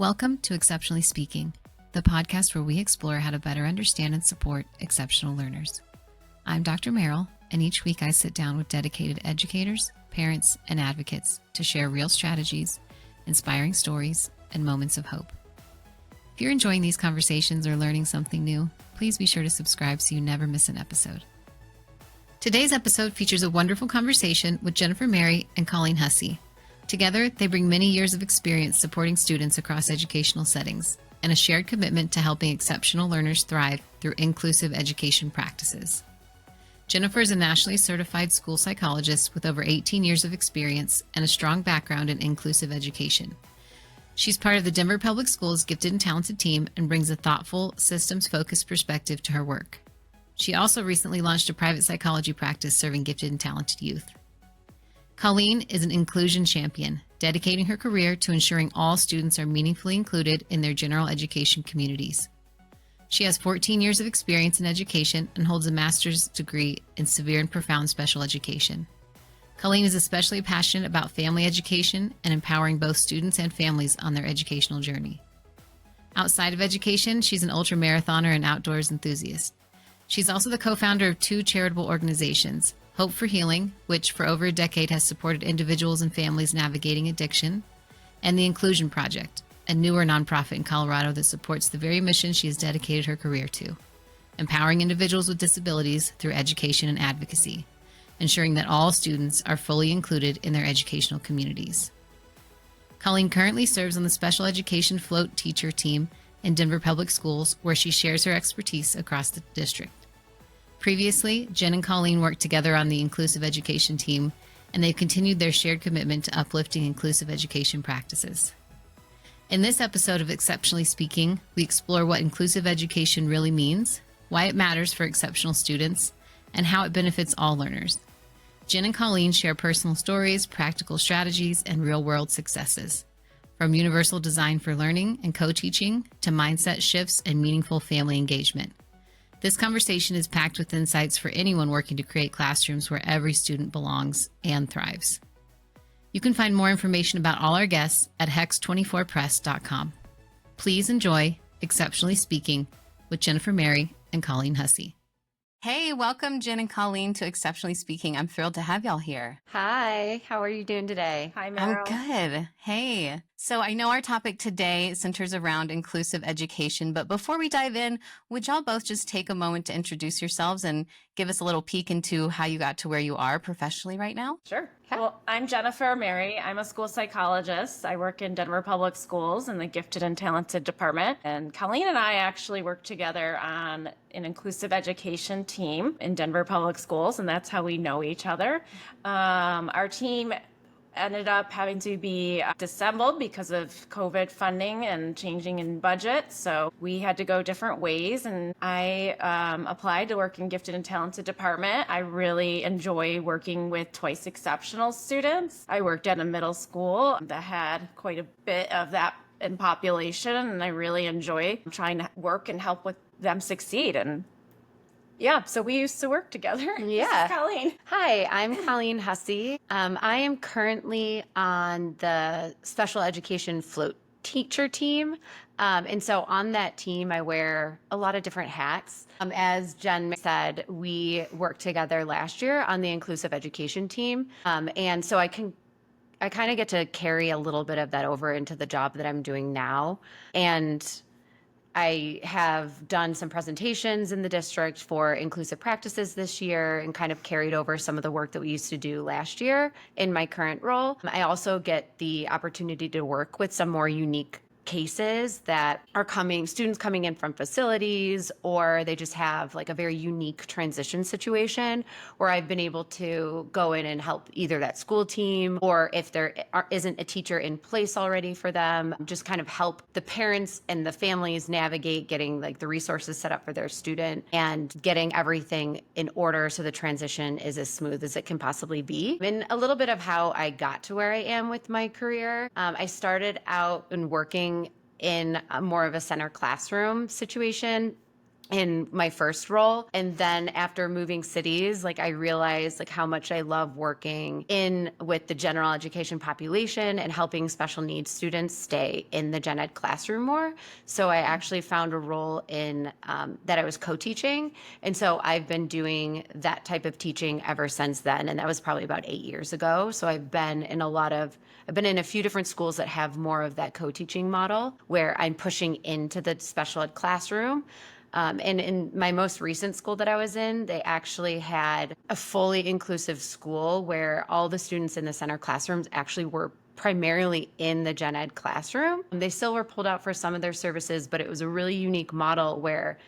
Welcome to Exceptionally Speaking, the podcast where we explore how to better understand and support exceptional learners. I'm Dr. Meryl, and each week I sit down with dedicated educators, parents, and advocates to share real strategies, inspiring stories, and moments of hope. If you're enjoying these conversations or learning something new, please be sure to subscribe so you never miss an episode. Today's episode features a wonderful conversation with Jennifer Mary and Colleen Hussey. Together, they bring many years of experience supporting students across educational settings and a shared commitment to helping exceptional learners thrive through inclusive education practices. Jennifer is a nationally certified school psychologist with over 18 years of experience and a strong background in inclusive education. She's part of the Denver Public Schools Gifted and Talented team and brings a thoughtful, systems-focused perspective to her work. She also recently launched a private psychology practice serving gifted and talented youth. Colleen is an inclusion champion, dedicating her career to ensuring all students are meaningfully included in their general education communities. She has 14 years of experience in education and holds a master's degree in severe and profound special education. Colleen is especially passionate about family education and empowering both students and families on their educational journey. Outside of education, she's an ultra-marathoner and outdoors enthusiast. She's also the co-founder of two charitable organizations, Hope for Healing, which for over a decade has supported individuals and families navigating addiction, and the Inclusion Project, a newer nonprofit in Colorado that supports the very mission she has dedicated her career to, empowering individuals with disabilities through education and advocacy, ensuring that all students are fully included in their educational communities. Colleen currently serves on the Special Education Float Teacher team in Denver Public Schools, where she shares her expertise across the district. Previously, Jen and Colleen worked together on the Inclusive Education team, and they've continued their shared commitment to uplifting inclusive education practices. In this episode of Exceptionally Speaking, we explore what inclusive education really means, why it matters for exceptional students, and how it benefits all learners. Jen and Colleen share personal stories, practical strategies, and real-world successes, from universal design for learning and co-teaching to mindset shifts and meaningful family engagement. This conversation is packed with insights for anyone working to create classrooms where every student belongs and thrives. You can find more information about all our guests at hex24press.com. Please enjoy Exceptionally Speaking with Jennifer Mary and Colleen Hussey. Hey, welcome Jen and Colleen to Exceptionally Speaking. I'm thrilled to have y'all here. Hi, how are you doing today? Hi, Meryl. I'm good. Hey. So I know our topic today centers around inclusive education, but before we dive in, would y'all both just take a moment to introduce yourselves and give us a little peek into how you got to where you are professionally right now? Sure. Well, I'm Jennifer Mary. I'm a school psychologist. I work in Denver Public Schools in the Gifted and Talented department. And Colleen and I actually work together on an inclusive education team in Denver Public Schools, and that's how we know each other. Our team ended up having to be disassembled because of COVID funding and changing in budget. So we had to go different ways. And I applied to work in Gifted and Talented department. I really enjoy working with twice exceptional students. I worked at a middle school that had quite a bit of that in population. And I really enjoy trying to work and help with them succeed. And yeah, so we used to work together. Yeah. This is Colleen. Hi, I'm Colleen Hussey. I am currently on the Special Education Float Teacher team. And so on that team, I wear a lot of different hats. As Jen said, we worked together last year on the Inclusive Education team. And so I kind of get to carry a little bit of that over into the job that I'm doing now. And I have done some presentations in the district for inclusive practices this year and kind of carried over some of the work that we used to do last year in my current role. I also get the opportunity to work with some more unique cases that are students coming in from facilities, or they just have like a very unique transition situation where I've been able to go in and help either that school team, or if there isn't a teacher in place already for them, just kind of help the parents and the families navigate getting like the resources set up for their student and getting everything in order so the transition is as smooth as it can possibly be. And a little bit of how I got to where I am with my career. I started out in working in more of a center classroom situation in my first role. And then after moving cities, like I realized like how much I love working in with the general education population and helping special needs students stay in the gen ed classroom more. So I actually found a role in that I was co-teaching. And so I've been doing that type of teaching ever since then. And that was probably about 8 years ago. So I've been in a few different schools that have more of that co-teaching model where I'm pushing into the special ed classroom. And in my most recent school that I was in, they actually had a fully inclusive school where all the students in the center classrooms actually were primarily in the gen ed classroom. They still were pulled out for some of their services, but it was a really unique model where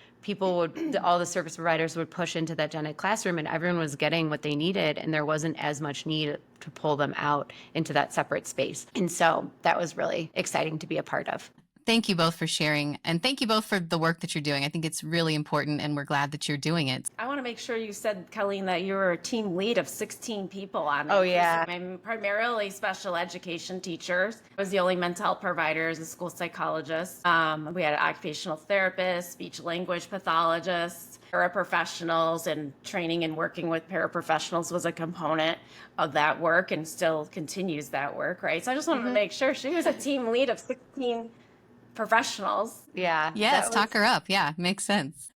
all the service providers would push into that gen ed classroom and everyone was getting what they needed and there wasn't as much need to pull them out into that separate space. And so that was really exciting to be a part of. Thank you both for sharing, and thank you both for the work that you're doing. I think it's really important, and we're glad that you're doing it. I want to make sure you said, Colleen, that you were a team lead of 16 people on it. Oh, yeah. I'm primarily special education teachers. I was the only mental health provider as a school psychologist. We had an occupational therapist, speech language pathologist, paraprofessionals, and training and working with paraprofessionals was a component of that work and still continues that work, right? So I just wanted to make sure she was a team lead of 16 professionals. Yeah. Yes, talk her up. Yeah, makes sense.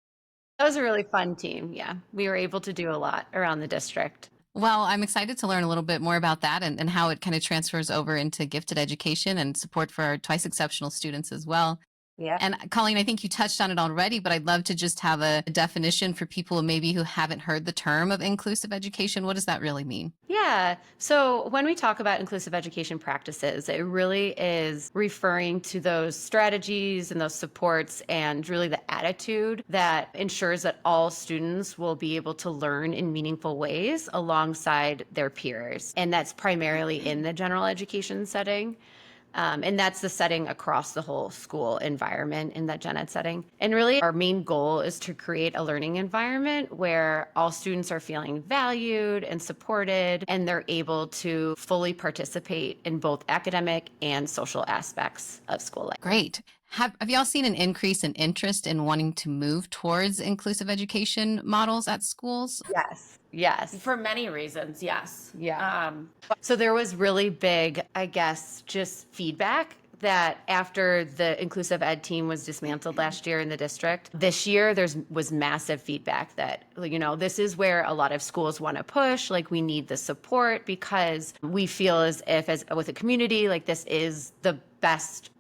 That was a really fun team. Yeah. We were able to do a lot around the district. Well, I'm excited to learn a little bit more about that and how it kind of transfers over into gifted education and support for our twice exceptional students as well. Yeah. And Colleen, I think you touched on it already, but I'd love to just have a definition for people who haven't heard the term of inclusive education. What does that really mean? Yeah. So when we talk about inclusive education practices, it really is referring to those strategies and those supports and really the attitude that ensures that all students will be able to learn in meaningful ways alongside their peers. And that's primarily in the general education setting. And that's the setting across the whole school environment in that gen ed setting. And really, our main goal is to create a learning environment where all students are feeling valued and supported, and they're able to fully participate in both academic and social aspects of school life. Great. Have y'all seen an increase in interest in wanting to move towards inclusive education models at schools? Yes. For many reasons, yes. Yeah. So there was really big, I guess, just feedback that after the inclusive ed team was dismantled last year in the district, this year was massive feedback that, this is where a lot of schools want to push, like we need the support because we feel as if with a community, like this is the best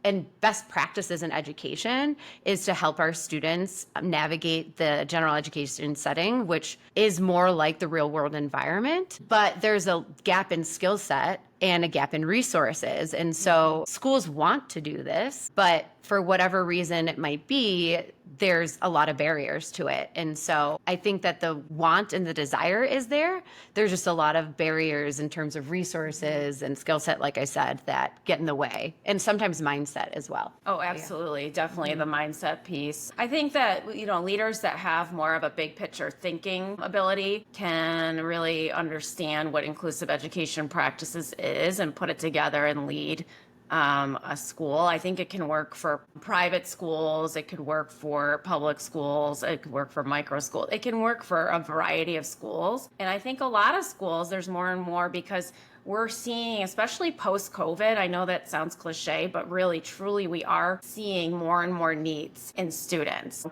practices in education is to help our students navigate the general education setting, which is more like the real world environment. But there's a gap in skill set and a gap in resources. And so schools want to do this, but for whatever reason it might be, there's a lot of barriers to it. And so I think that the want and the desire is there. There's just a lot of barriers in terms of resources and skill set, like I said, that get in the way. And sometimes mindset as well. Oh, absolutely. Definitely the mindset piece. I think that, leaders that have more of a big picture thinking ability can really understand what inclusive education practices is and put it together and lead a school. I think it can work for private schools. It could work for public schools. It could work for micro schools. It can work for a variety of schools. And I think a lot of schools, there's more and more because we're seeing, especially post-COVID, I know that sounds cliche, but really, truly, we are seeing more and more needs in students.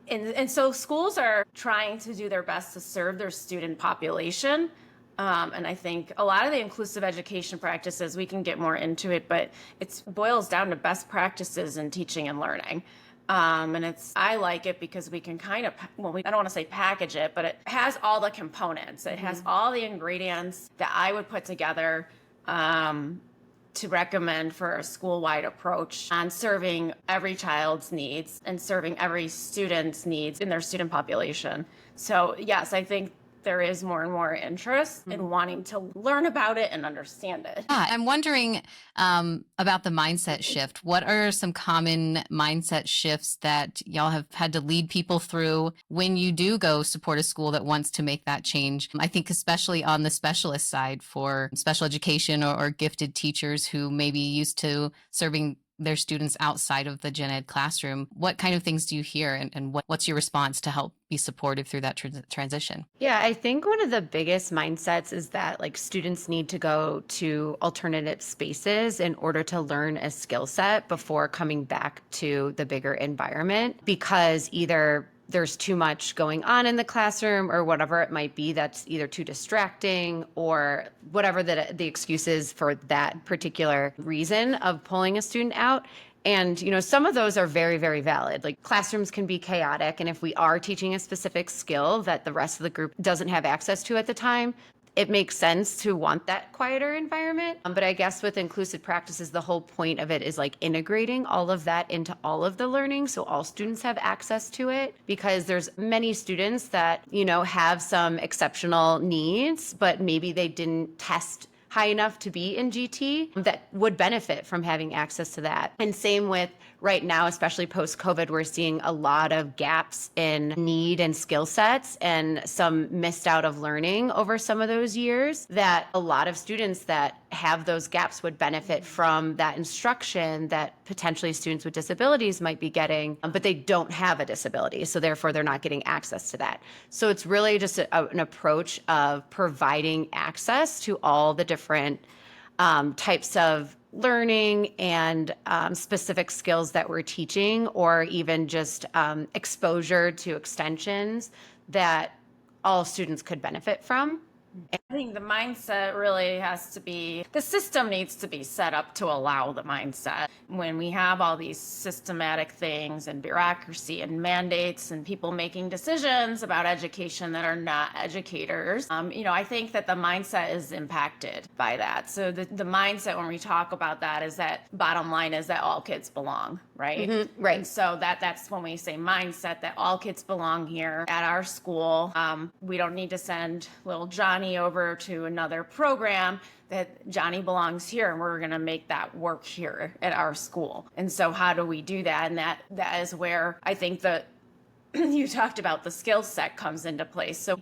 And so schools are trying to do their best to serve their student population. And I think a lot of the inclusive education practices, we can get more into it, but it boils down to best practices in teaching and learning. And I like it because we can kind of, I don't want to say package it, but it has all the components. It has all the ingredients that I would put together to recommend for a school-wide approach on serving every child's needs and serving every student's needs in their student population. So yes, I think there is more and more interest in wanting to learn about it and understand it. Yeah, I'm wondering about the mindset shift. What are some common mindset shifts that y'all have had to lead people through when you do go support a school that wants to make that change? I think especially on the specialist side for special education or gifted teachers who may be used to serving their students outside of the gen ed classroom. What kind of things do you hear, and what's your response to help be supportive through that transition? Yeah, I think one of the biggest mindsets is that like students need to go to alternative spaces in order to learn a skill set before coming back to the bigger environment, because either there's too much going on in the classroom or whatever it might be that's either too distracting or whatever the excuse is for that particular reason of pulling a student out. And, some of those are very, very valid. Like classrooms can be chaotic. And if we are teaching a specific skill that the rest of the group doesn't have access to at the time, it makes sense to want that quieter environment. But I guess with inclusive practices, the whole point of it is like integrating all of that into all of the learning so all students have access to it, because there's many students that, have some exceptional needs, but maybe they didn't test high enough to be in GT that would benefit from having access to that. And same with right now, especially post-COVID, we're seeing a lot of gaps in need and skill sets and some missed out of learning over some of those years, that a lot of students that have those gaps would benefit from that instruction that potentially students with disabilities might be getting, but they don't have a disability. So therefore, they're not getting access to that. So it's really just an approach of providing access to all the different types of learning and specific skills that we're teaching, or even just exposure to extensions that all students could benefit from. I think the mindset really has to be, the system needs to be set up to allow the mindset. When we have all these systematic things and bureaucracy and mandates and people making decisions about education that are not educators, I think that the mindset is impacted by that. So the mindset when we talk about that is that bottom line is that all kids belong, right? Mm-hmm, right. And so that's when we say mindset, that all kids belong here at our school. We don't need to send little Johnny over to another program, that Johnny belongs here and we're going to make that work here at our school. And so how do we do that? And that is where I think that you talked about the skill set comes into place. So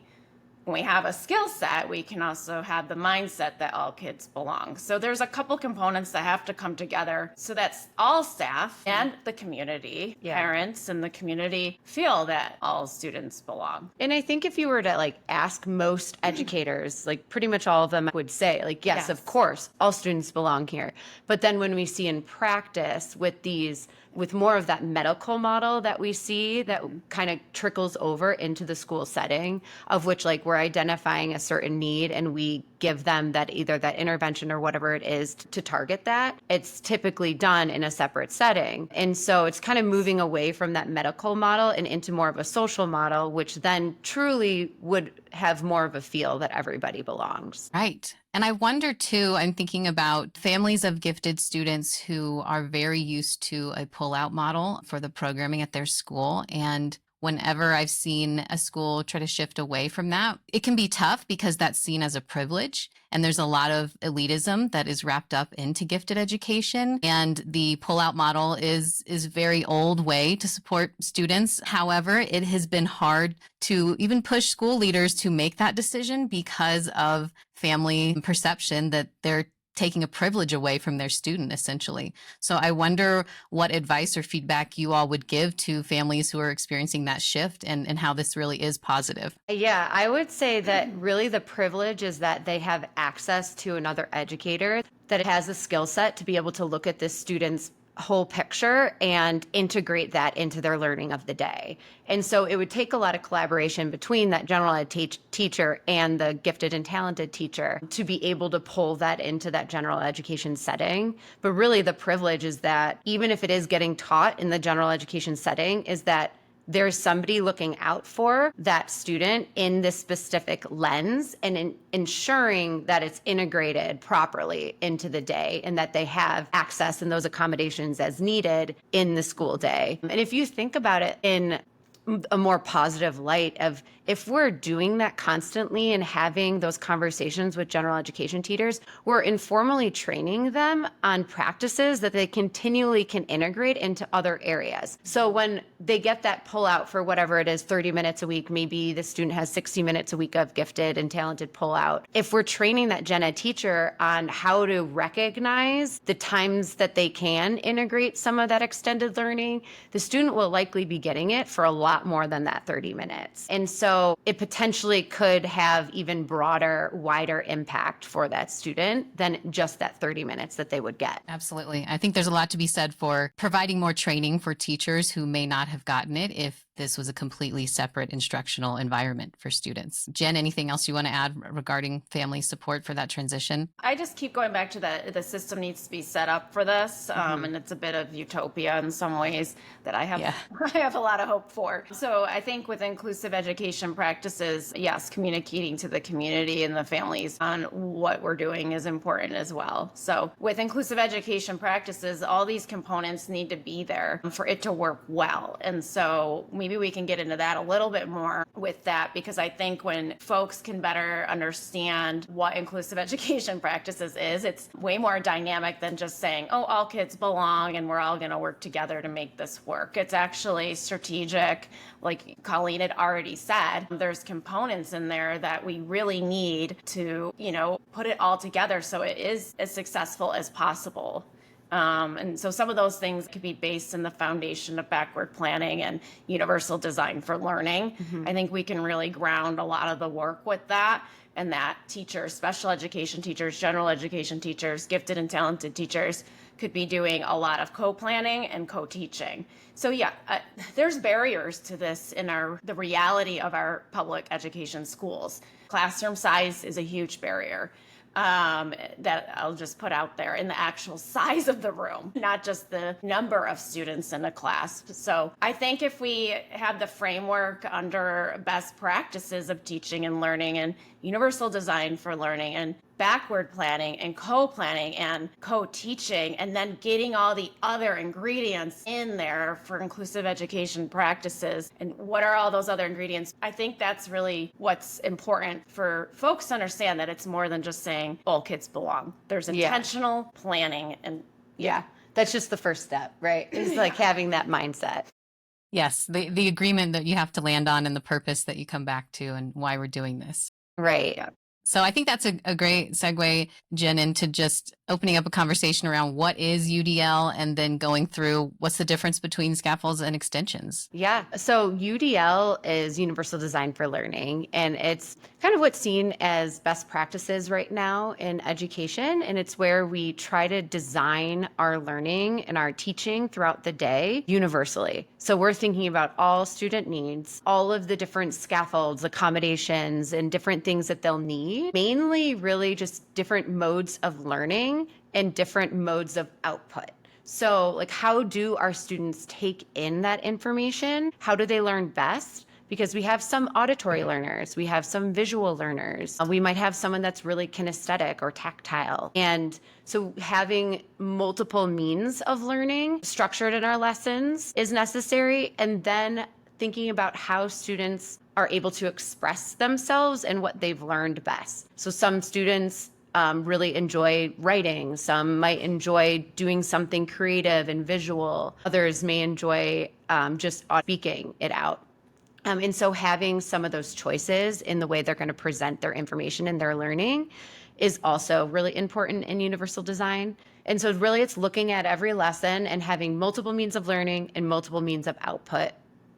when we have a skill set, we can also have the mindset that all kids belong. So there's a couple components that have to come together so that all staff and the community, parents and the community, feel that all students belong. And I think if you were to ask most educators, pretty much all of them would say yes, of course, all students belong here. But then when we see in practice with more of that medical model that we see that kind of trickles over into the school setting, of which we're identifying a certain need and we give them that either that intervention or whatever it is to target that, it's typically done in a separate setting. And so it's kind of moving away from that medical model and into more of a social model, which then truly would have more of a feel that everybody belongs. Right. And I wonder too, I'm thinking about families of gifted students who are very used to a pullout model for the programming at their school. And whenever I've seen a school try to shift away from that, it can be tough because that's seen as a privilege. And there's a lot of elitism that is wrapped up into gifted education. And the pullout model is a very old way to support students. However, it has been hard to even push school leaders to make that decision because of family perception that they're taking a privilege away from their student, essentially. So I wonder what advice or feedback you all would give to families who are experiencing that shift and how this really is positive. Yeah, I would say that really the privilege is that they have access to another educator that has the skill set to be able to look at this student's whole picture and integrate that into their learning of the day. And so it would take a lot of collaboration between that general ed teacher and the gifted and talented teacher to be able to pull that into that general education setting. But really the privilege is that even if it is getting taught in the general education setting, is that there's somebody looking out for that student in this specific lens and ensuring that it's integrated properly into the day and that they have access and those accommodations as needed in the school day. And if you think about it in a more positive light of if we're doing that constantly and having those conversations with general education teachers, we're informally training them on practices that they continually can integrate into other areas. So when they get that pullout for whatever it is, 30 minutes a week, maybe the student has 60 minutes a week of gifted and talented pullout. If we're training that gen ed teacher on how to recognize the times that they can integrate some of that extended learning, the student will likely be getting it for a lot more than that 30 minutes. And so it potentially could have even broader, wider impact for that student than just that 30 minutes that they would get. Absolutely. I think there's a lot to be said for providing more training for teachers who may not have gotten it if this was a completely separate instructional environment for students. Jen, anything else you want to add regarding family support for that transition? I just keep going back to that the system needs to be set up for this, and it's a bit of utopia in some ways that I have I have a lot of hope for. So I think with inclusive education practices, yes, communicating to the community and the families on what we're doing is important as well. So with inclusive education practices, all these components need to be there for it to work well. And so maybe we can get into that a little bit more with that, because I think when folks can better understand what inclusive education practices is, it's way more dynamic than just saying, oh, all kids belong and we're all going to work together to make this work. It's actually strategic. Like Colleen had already said, there's components in there that we really need to, put it all together so it is as successful as possible. And so some of those things could be based in the foundation of backward planning and universal design for learning. I think we can really ground a lot of the work with that, and that teachers, special education teachers, general education teachers, gifted and talented teachers could be doing a lot of co-planning and co-teaching. So there's barriers to this in the reality of our public education schools. Classroom size is a huge barrier. That I'll just put out there, in the actual size of the room, not just the number of students in a class. So I think if we have the framework under best practices of teaching and learning and universal design for learning and backward planning and co-planning and co-teaching, and then getting all the other ingredients in there for inclusive education practices. And what are all those other ingredients? I think that's really what's important for folks to understand, that it's more than just saying all kids belong. There's intentional planning. And that's just the first step, right? It's like having that mindset. Yes, the agreement that you have to land on and the purpose that you come back to and why we're doing this. Right. Yeah. So I think that's a great segue, Jen, into just opening up a conversation around what is UDL and then going through what's the difference between scaffolds and extensions. Yeah. So UDL is Universal Design for Learning, and it's kind of what's seen as best practices right now in education. And it's where we try to design our learning and our teaching throughout the day universally. So we're thinking about all student needs, all of the different scaffolds, accommodations, and different things that they'll need, mainly really just different modes of learning and different modes of output. So like, how do our students take in that information? How do they learn best? Because we have some auditory learners, we have some visual learners, we might have someone that's really kinesthetic or tactile. And so having multiple means of learning structured in our lessons is necessary. And then thinking about how students are able to express themselves and what they've learned best. So some students really enjoy writing. Some might enjoy doing something creative and visual. Others may enjoy just speaking it out. And so having some of those choices in the way they're going to present their information and their learning is also really important in universal design. And so really it's looking at every lesson and having multiple means of learning and multiple means of output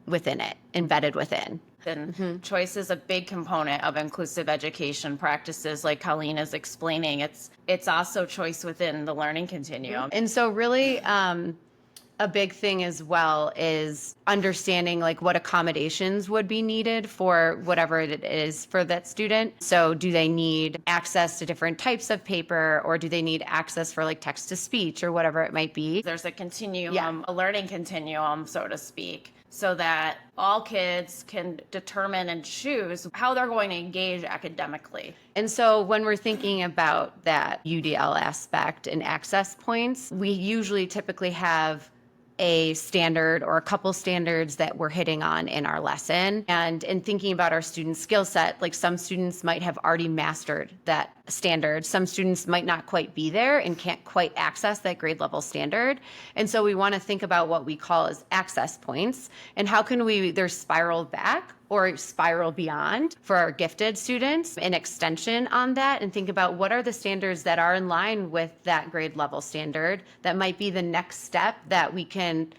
within it, embedded within. And choice is a big component of inclusive education practices, like Colleen is explaining. It's also choice within the learning continuum. And so really a big thing as well is understanding like what accommodations would be needed for whatever it is for that student. So do they need access to different types of paper, or do they need access for like text to speech or whatever it might be? There's a continuum, a learning continuum, so to speak, so that all kids can determine and choose how they're going to engage academically. And so when we're thinking about that UDL aspect and access points, we usually typically have a standard or a couple standards that we're hitting on in our lesson. And in thinking about our student skill set, like some students might have already mastered that standard. Some students might not quite be there and can't quite access that grade level standard. And so we want to think about what we call as access points and how can we either spiral back or spiral beyond for our gifted students, an extension on that, and think about what are the standards that are in line with that grade level standard that might be the next step that we can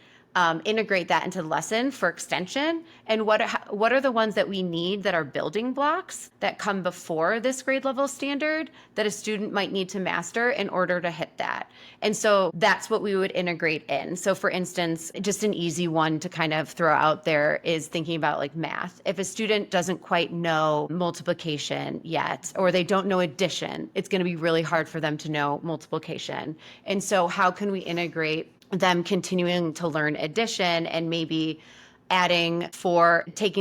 integrate that into the lesson for extension, and what are the ones that we need that are building blocks that come before this grade level standard that a student might need to master in order to hit that. And so that's what we would integrate in. So for instance, just an easy one to kind of throw out there is thinking about like math. If a student doesn't quite know multiplication yet, or they don't know addition, it's going to be really hard for them to know multiplication. And so how can we integrate them continuing to learn addition and maybe taking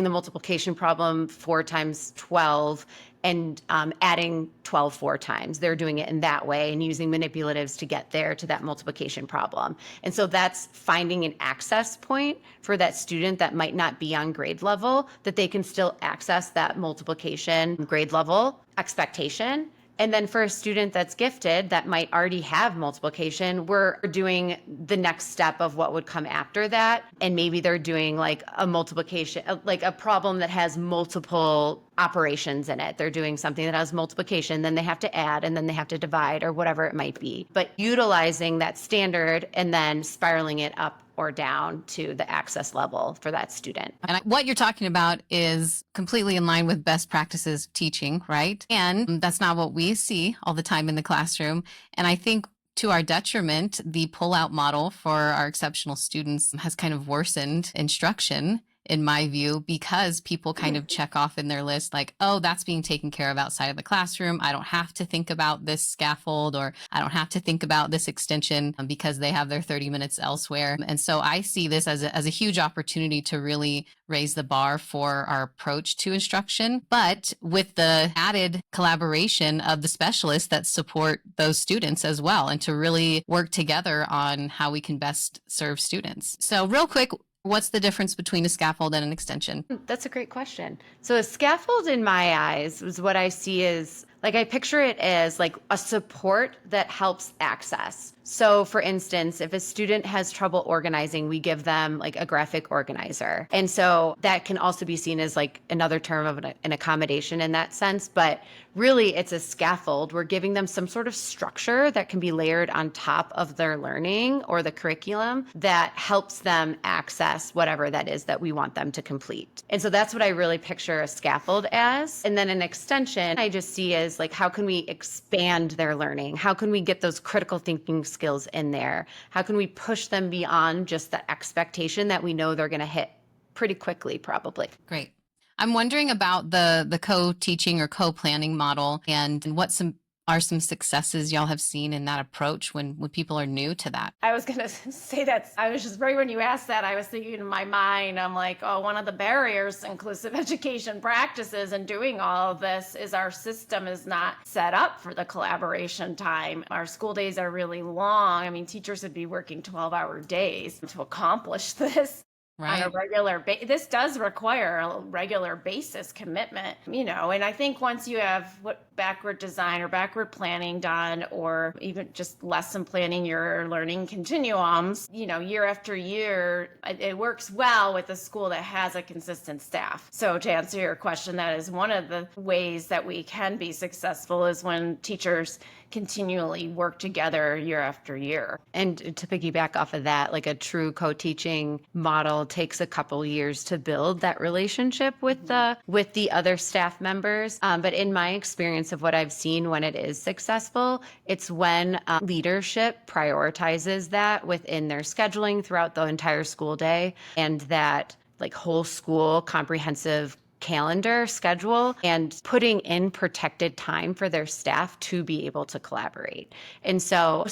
the multiplication problem 4 times 12 and adding 12 4 times. They're doing it in that way and using manipulatives to get there to that multiplication problem. And so that's finding an access point for that student that might not be on grade level, that they can still access that multiplication grade level expectation. And then for a student that's gifted that might already have multiplication, we're doing the next step of what would come after that. And maybe they're doing like a multiplication, like a problem that has multiple operations in it. They're doing something that has multiplication, then they have to add, and then they have to divide or whatever it might be. But utilizing that standard and then spiraling it up or down to the access level for that student. And what you're talking about is completely in line with best practices of teaching, right? And that's not what we see all the time in the classroom. And I think to our detriment, the pullout model for our exceptional students has kind of worsened instruction, in my view, because people kind of check off in their list like, oh, that's being taken care of outside of the classroom. I don't have to think about this scaffold, or I don't have to think about this extension because they have their 30 minutes elsewhere. And so I see this as a huge opportunity to really raise the bar for our approach to instruction, but with the added collaboration of the specialists that support those students as well, and to really work together on how we can best serve students. So real quick, what's the difference between a scaffold and an extension? That's a great question. So a scaffold in my eyes is what I see as, like, I picture it as like a support that helps access. So for instance, if a student has trouble organizing, we give them like a graphic organizer. And so that can also be seen as like another term of an accommodation in that sense. But really it's a scaffold. We're giving them some sort of structure that can be layered on top of their learning or the curriculum that helps them access whatever that is that we want them to complete. And so that's what I really picture a scaffold as. And then an extension I just see as like, how can we expand their learning? How can we get those critical thinking skills in there? How can we push them beyond just the expectation that we know they're going to hit pretty quickly, probably? Great. I'm wondering about the co-teaching or co-planning model, and what are some successes y'all have seen in that approach when people are new to that? I was going to say that. I was just right when you asked that, I was thinking in my mind, I'm like, oh, one of the barriers to inclusive education practices and doing all of this is our system is not set up for the collaboration time. Our school days are really long. I mean, teachers would be working 12-hour days to accomplish this. Right. On a regular this does require a regular basis commitment, and I think once you have backward design or backward planning done, or even just lesson planning your learning continuums, year after year, it works well with a school that has a consistent staff. So to answer your question, that is one of the ways that we can be successful is when teachers continually work together year after year. And to piggyback off of that, like a true co-teaching model takes a couple years to build that relationship with the other staff members. But in my experience of what I've seen when it is successful, it's when leadership prioritizes that within their scheduling throughout the entire school day, and that like whole school comprehensive calendar schedule, and putting in protected time for their staff to be able to collaborate. And so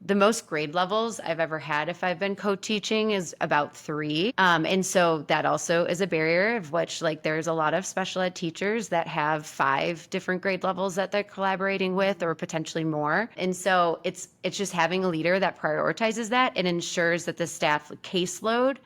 The most grade levels I've ever had if I've been co-teaching is about 3. And so that also is a barrier, of which like there's a lot of special ed teachers that have 5 different grade levels that they're collaborating with, or potentially more. And so it's just having a leader that prioritizes that and ensures that the staff caseload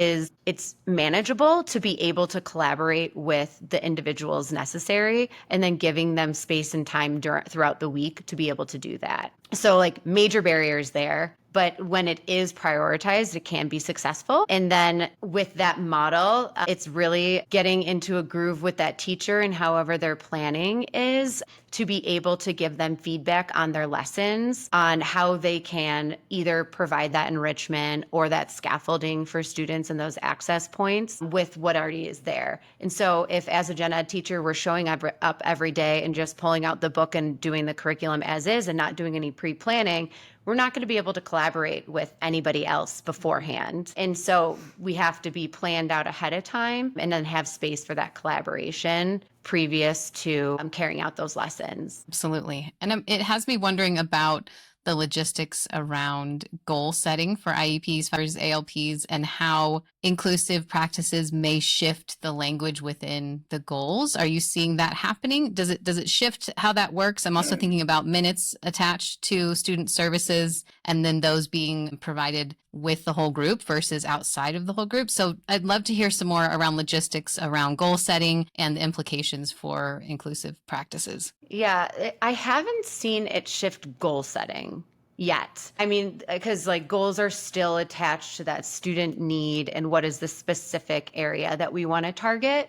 it's manageable to be able to collaborate with the individuals necessary, and then giving them space and time throughout the week to be able to do that. So like major barriers there, but when it is prioritized, it can be successful. And then with that model, it's really getting into a groove with that teacher and however their planning is, to be able to give them feedback on their lessons, on how they can either provide that enrichment or that scaffolding for students and those access points with what already is there. And so if as a gen ed teacher, we're showing up every day and just pulling out the book and doing the curriculum as is and not doing any pre-planning, we're not going to be able to collaborate with anybody else beforehand. And so we have to be planned out ahead of time and then have space for that collaboration previous to carrying out those lessons. Absolutely. And it has me wondering about the logistics around goal setting for IEPs versus ALPs, and how inclusive practices may shift the language within the goals. Are you seeing that happening? Does it shift how that works? I'm also thinking about minutes attached to student services and then those being provided with the whole group versus outside of the whole group. So I'd love to hear some more around logistics around goal setting and the implications for inclusive practices. Yeah, I haven't seen it shift goal setting yet. I mean, because like goals are still attached to that student need and what is the specific area that we want to target.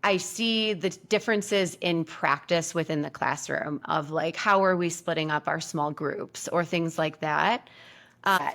I see the differences in practice within the classroom of like, how are we splitting up our small groups or things like that.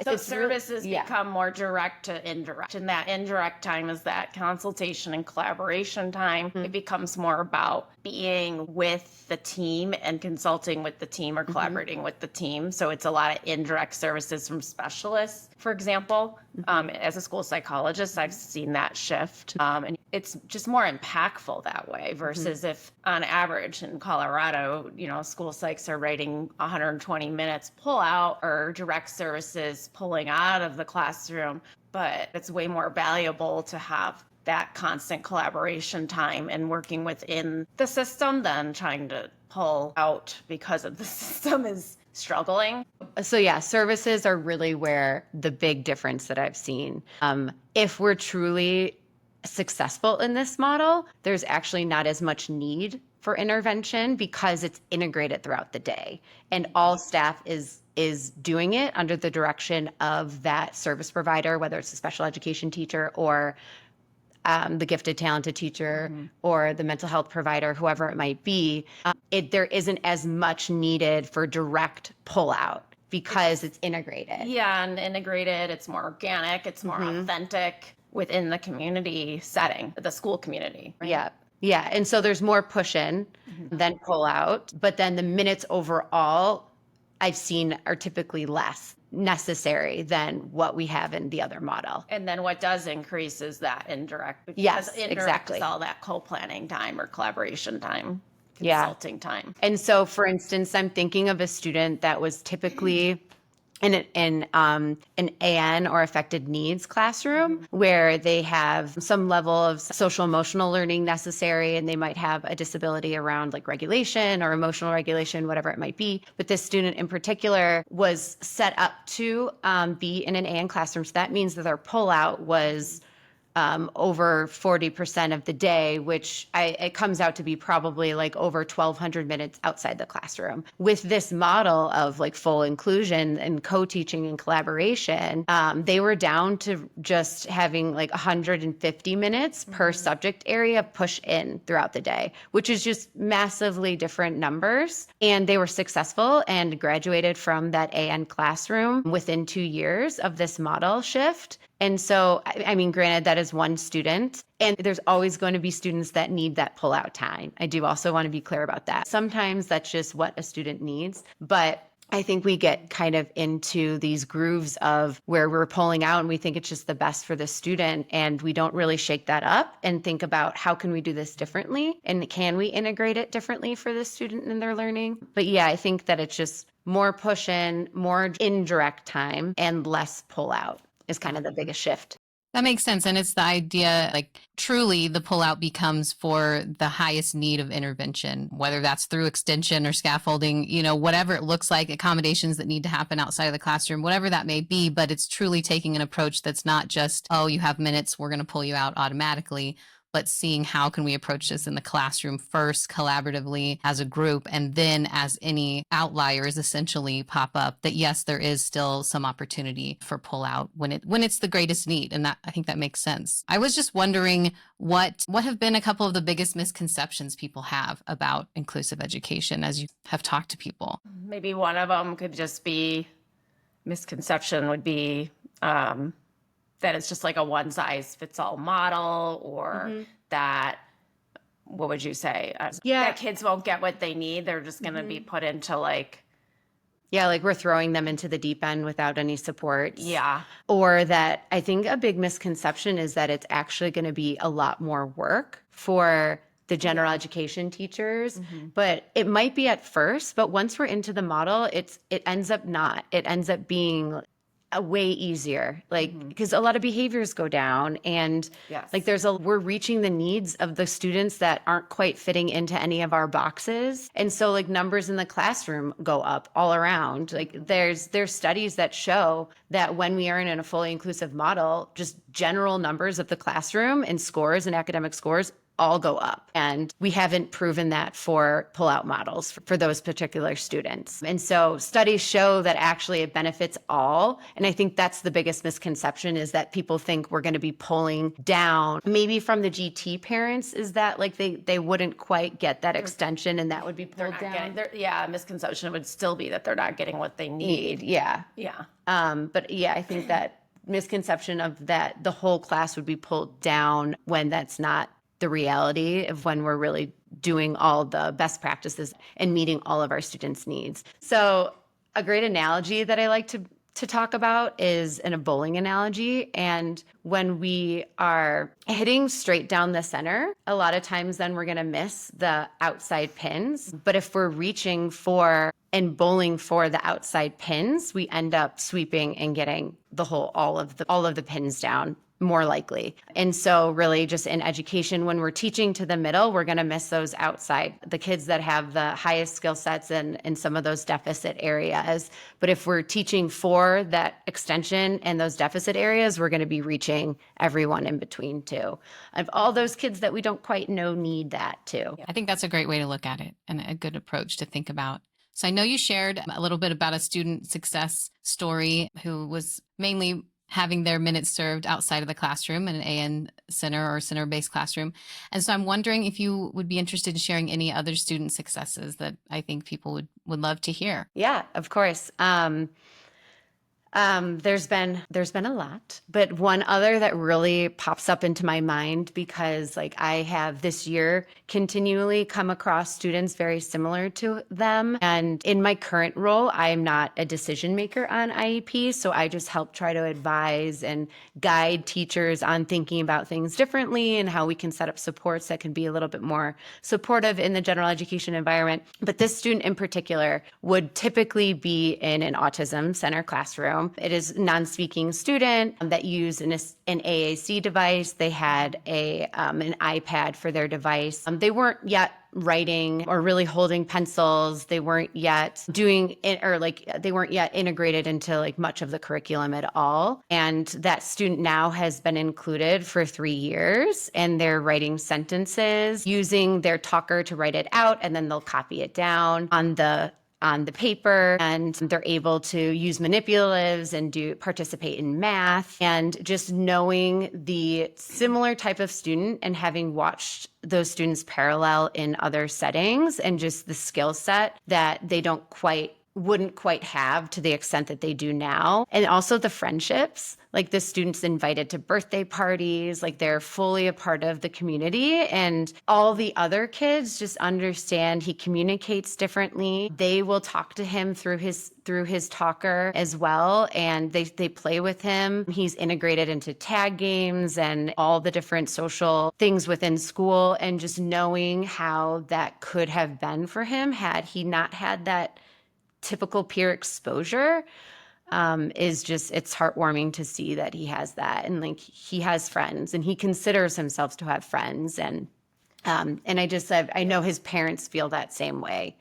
So services become more direct to indirect, and that indirect time is that consultation and collaboration time. It becomes more about being with the team and consulting with the team or collaborating with the team. So it's a lot of indirect services from specialists, for example. As a school psychologist, I've seen that shift. And it's just more impactful that way versus if on average in Colorado, school psychs are writing 120 minutes pull out or direct services pulling out of the classroom. But it's way more valuable to have that constant collaboration time and working within the system than trying to pull out because of the system is struggling. So yeah, services are really where the big difference that I've seen. If we're truly successful in this model, there's actually not as much need for intervention because it's integrated throughout the day and all staff is doing it under the direction of that service provider, whether it's a special education teacher or the gifted, talented teacher or the mental health provider, whoever it might be. There isn't as much needed for direct pullout because it's integrated. Yeah, and integrated, it's more organic, it's more authentic within the community setting, the school community. Right? Yeah. And so there's more push in than pull out, but then the minutes overall I've seen are typically less necessary than what we have in the other model. And then what does increase is that indirect. Yes, indirect exactly. Is all that co-planning time or collaboration time, consulting time. And so, for instance, I'm thinking of a student that was typically in an AN or affected needs classroom where they have some level of social emotional learning necessary, and they might have a disability around like regulation or emotional regulation, whatever it might be. But this student in particular was set up to be in an AN classroom. So that means that their pullout was over 40% of the day, which it comes out to be probably like over 1,200 minutes outside the classroom. With this model of like full inclusion and co-teaching and collaboration, they were down to just having like 150 minutes per subject area push in throughout the day, which is just massively different numbers. And they were successful and graduated from that AN classroom within 2 years of this model shift. And so, I mean, granted, that is one student, and there's always going to be students that need that pull-out time. I do also want to be clear about that. Sometimes that's just what a student needs, but I think we get kind of into these grooves of where we're pulling out and we think it's just the best for the student, and we don't really shake that up and think about how can we do this differently and can we integrate it differently for the student in their learning. But yeah, I think that it's just more push in, more indirect time, and less pull out is kind of the biggest shift. That makes sense. And it's the idea, like, truly the pullout becomes for the highest need of intervention, whether that's through extension or scaffolding, whatever it looks like, accommodations that need to happen outside of the classroom, whatever that may be. But it's truly taking an approach that's not just, oh, you have minutes, we're going to pull you out automatically, but seeing how can we approach this in the classroom first, collaboratively as a group, and then as any outliers essentially pop up, that yes, there is still some opportunity for pullout when it's the greatest need. And that, I think that makes sense. I was just wondering what have been a couple of the biggest misconceptions people have about inclusive education as you have talked to people. Maybe one of them could just be, misconception would be, that it's just like a one size fits all model, or that, what would you say? That kids won't get what they need. They're just going to be put into like we're throwing them into the deep end without any support. Yeah. Or that I think a big misconception is that it's actually going to be a lot more work for the general education teachers, but it might be at first, but once we're into the model, it ends up not. It ends up being a way easier, because a lot of behaviors go down, and we're reaching the needs of the students that aren't quite fitting into any of our boxes. And so numbers in the classroom go up all around. There's studies that show that when we are in a fully inclusive model, just general numbers of the classroom and scores and academic scores all go up. And we haven't proven that for pull-out models for those particular students. And so studies show that actually it benefits all. And I think that's the biggest misconception, is that people think we're going to be pulling down, maybe from the GT parents, is that they wouldn't quite get that extension and that would be pulled down. Misconception would still be that they're not getting what they need. Yeah. But I think that misconception of that the whole class would be pulled down, when that's not the reality of when we're really doing all the best practices and meeting all of our students' needs. So a great analogy that I like to talk about is a bowling analogy. And when we are hitting straight down the center, a lot of times then we're going to miss the outside pins. But if we're reaching for and bowling for the outside pins, we end up sweeping and getting all of the pins down, more likely. And so really just in education, when we're teaching to the middle, we're going to miss those outside, the kids that have the highest skill sets in some of those deficit areas. But if we're teaching for that extension and those deficit areas, we're going to be reaching everyone in between too. Of all those kids that we don't quite know need that too. I think that's a great way to look at it and a good approach to think about. So I know you shared a little bit about a student success story who was mainly having their minutes served outside of the classroom in an AN center or center-based classroom. And so I'm wondering if you would be interested in sharing any other student successes that I think people would love to hear. Yeah, of course. There's been a lot, but one other that really pops up into my mind, because I have this year continually come across students very similar to them. And in my current role, I'm not a decision maker on IEP. So I just help try to advise and guide teachers on thinking about things differently and how we can set up supports that can be a little bit more supportive in the general education environment. But this student in particular would typically be in an autism center classroom. It is a non-speaking student that used an AAC device. They had an iPad for their device. They weren't yet writing or really holding pencils. They weren't yet doing it, or they weren't yet integrated into much of the curriculum at all. And that student now has been included for 3 years, and they're writing sentences using their talker to write it out, and then they'll copy it down on the paper, and they're able to use manipulatives and participate in math. And just knowing the similar type of student and having watched those students parallel in other settings, and just the skill set that they don't quite wouldn't quite have to the extent that they do now. And also the friendships, like the students invited to birthday parties, like they're fully a part of the community. And all the other kids just understand he communicates differently. They will talk to him through his talker as well. And they play with him. He's integrated into tag games and all the different social things within school. And just knowing how that could have been for him had he not had that typical peer exposure, is just, it's heartwarming to see that he has that. And like, he has friends and he considers himself to have friends. And I know his parents feel that same way,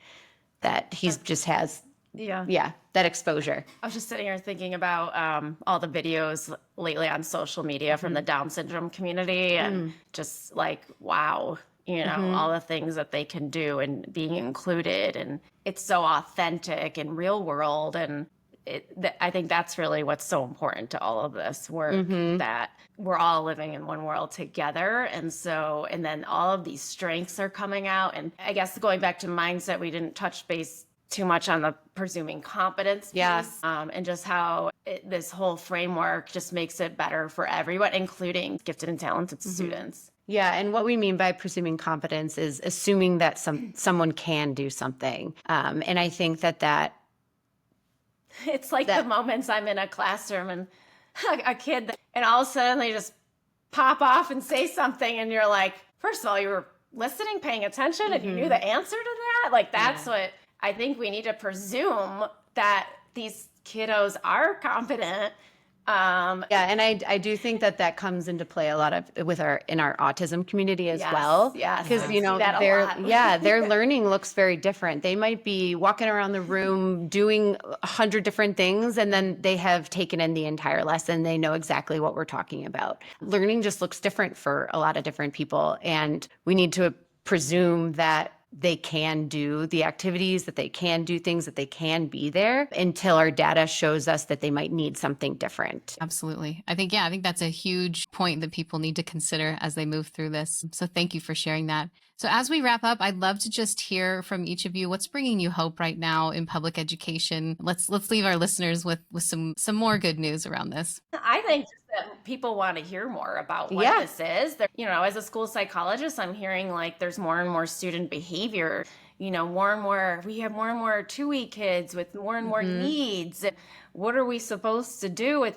that he's just has, that exposure. I was just sitting here thinking about all the videos lately on social media from the Down syndrome community, and just like, wow, all the things that they can do and being included, and it's so authentic and real world. And I think that's really what's so important to all of this work, that we're all living in one world together. And then all of these strengths are coming out. And I guess going back to mindset, we didn't touch base too much on the presuming competence piece, and just how this whole framework just makes it better for everyone, including gifted and talented students. Yeah, and what we mean by presuming competence is assuming that someone can do something. And I think that it's like the moments I'm in a classroom and a kid, and all of a sudden they just pop off and say something, and you're like, first of all, you were listening, paying attention, and you knew the answer to that. Like, that's what I think we need to presume, that these kiddos are competent. And I do think that comes into play a lot in our autism community as well. Yes, because their learning looks very different. They might be walking around the room doing 100 different things, and then they have taken in the entire lesson. They know exactly what we're talking about. Learning just looks different for a lot of different people, and we need to presume that they can do the activities, that they can do things, that they can be there, until our data shows us that they might need something different. Absolutely. I think that's a huge point that people need to consider as they move through this. So thank you for sharing that. So as we wrap up, I'd love to just hear from each of you. What's bringing you hope right now in public education? Let's leave our listeners with some more good news around this. I think just that people want to hear more about what this is. As a school psychologist, I'm hearing like there's more and more student behavior. More and more, we have more and more 2E kids with more and more needs. What are we supposed to do with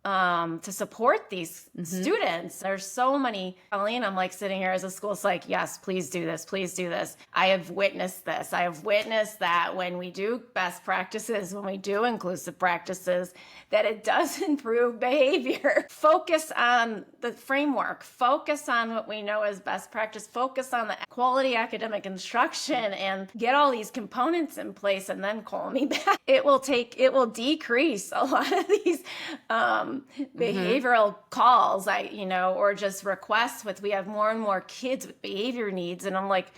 to support these students? There's so many. Colleen, I'm like sitting here as a school psych, yes, please do this, please do this. I have witnessed this. I have witnessed that when we do best practices, when we do inclusive practices, that it does improve behavior. Focus on the framework, focus on what we know as best practice, focus on the quality academic instruction, and get all these components in place, and then call me back. It will decrease a lot of these behavioral calls, or just requests we have more and more kids with behavior needs. And I'm like,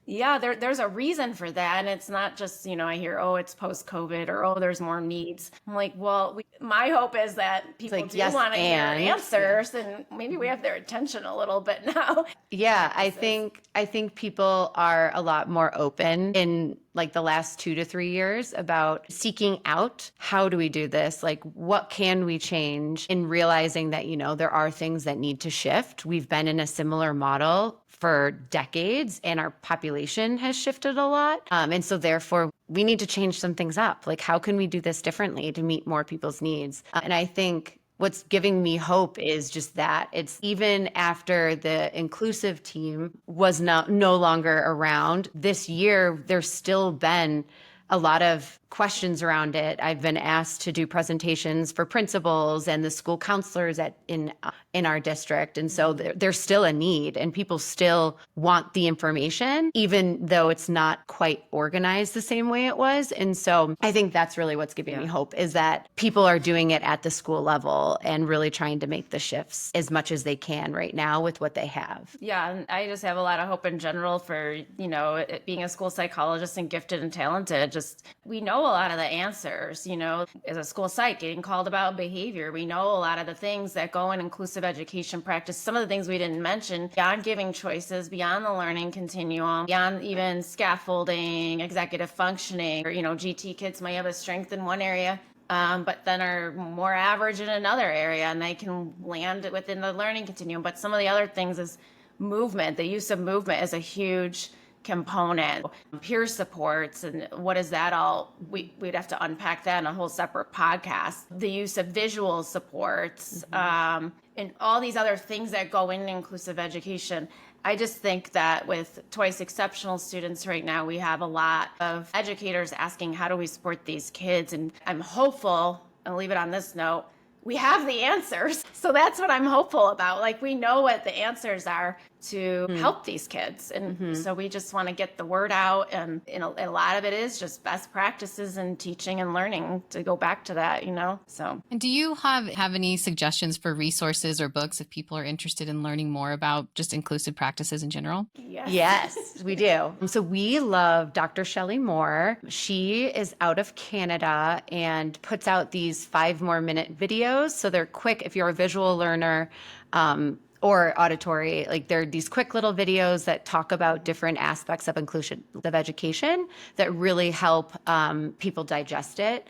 yeah, there's a reason for that. And it's not just, I hear, it's post-COVID, or, there's more needs. I'm like, well, my hope is that people want to hear answers, and maybe we have their attention a little bit now. Yeah, I think people are a lot more open in like the last 2 to 3 years about seeking out, how do we do this? Like, what can we change? And realizing that, there are things that need to shift. We've been in a similar model for decades, and our population has shifted a lot. And so therefore, we need to change some things up. Like, how can we do this differently to meet more people's needs? And I think what's giving me hope is just that it's even after the inclusive team was no longer around this year, there's still been a lot of questions around it. I've been asked to do presentations for principals and the school counselors in our district. And so there's still a need, and people still want the information, even though it's not quite organized the same way it was. And so I think that's really what's giving me hope, is that people are doing it at the school level and really trying to make the shifts as much as they can right now with what they have. Yeah, and I just have a lot of hope in general for, being a school psychologist and gifted and talented. Just we know a lot of the answers, as a school psych, getting called about behavior. We know a lot of the things that go in inclusive education practice. Some of the things we didn't mention, beyond giving choices, beyond the learning continuum, beyond even scaffolding, executive functioning, or, GT kids might have a strength in one area, but then are more average in another area, and they can land within the learning continuum. But some of the other things is movement. The use of movement is a huge component. Peer supports, and what is that all? We'd have to unpack that in a whole separate podcast. The use of visual supports, and all these other things that go into inclusive education. I just think that with twice exceptional students right now, we have a lot of educators asking, how do we support these kids? And I'm hopeful, I'll leave it on this note, we have the answers. So that's what I'm hopeful about. Like, we know what the answers are to help these kids. And so we just want to get the word out. And a lot of it is just best practices in teaching and learning, to go back to that, so. And do you have any suggestions for resources or books if people are interested in learning more about just inclusive practices in general? Yes, we do. So we love Dr. Shelley Moore. She is out of Canada and puts out these 5-more-minute videos. So they're quick if you're a visual learner, or auditory. Like, they're these quick little videos that talk about different aspects of inclusion of education that really help people digest it.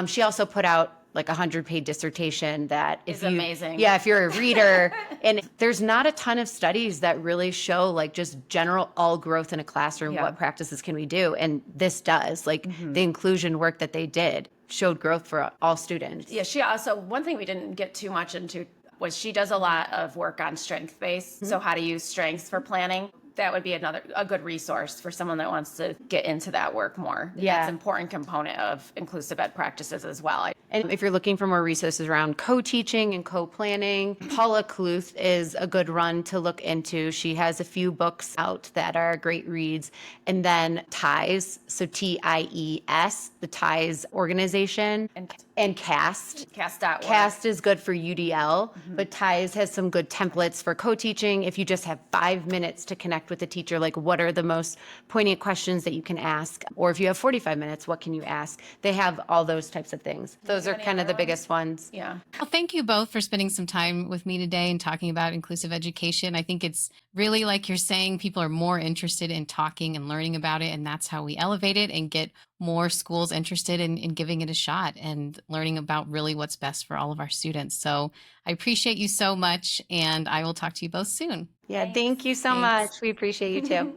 She also put out like a 100-page dissertation that is amazing. Yeah, if you're a reader, and there's not a ton of studies that really show like just general all growth in a classroom, what practices can we do? And this does, like the inclusion work that they did showed growth for all students. Yeah, she also, one thing we didn't get too much into was she does a lot of work on strength-based. So how to use strengths for planning. That would be a good resource for someone that wants to get into that work more. Yeah. That's an important component of inclusive ed practices as well. And if you're looking for more resources around co-teaching and co-planning, Paula Kluth is a good run to look into. She has a few books out that are great reads. And then TIES, so TIES, the TIES organization, and CAST. CAST.org. CAST is good for UDL, but TIES has some good templates for co-teaching. If you just have 5 minutes to connect with the teacher, like what are the most poignant questions that you can ask? Or if you have 45 minutes, what can you ask? They have all those types of things. Those are kind of the biggest ones. Yeah. Well, thank you both for spending some time with me today and talking about inclusive education. I think it's really, like you're saying, people are more interested in talking and learning about it, and that's how we elevate it and get more schools interested in giving it a shot and learning about really what's best for all of our students. So I appreciate you so much, and I will talk to you both soon. Yeah, thank you so much. We appreciate you too.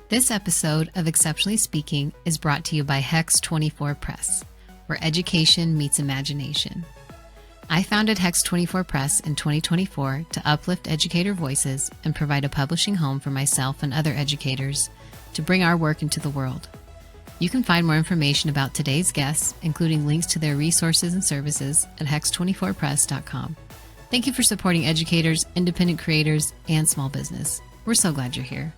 This episode of Exceptionally Speaking is brought to you by Hex 24 Press, where education meets imagination. I founded Hex 24 Press in 2024 to uplift educator voices and provide a publishing home for myself and other educators to bring our work into the world. You can find more information about today's guests, including links to their resources and services, at hex24press.com. Thank you for supporting educators, independent creators, and small business. We're so glad you're here.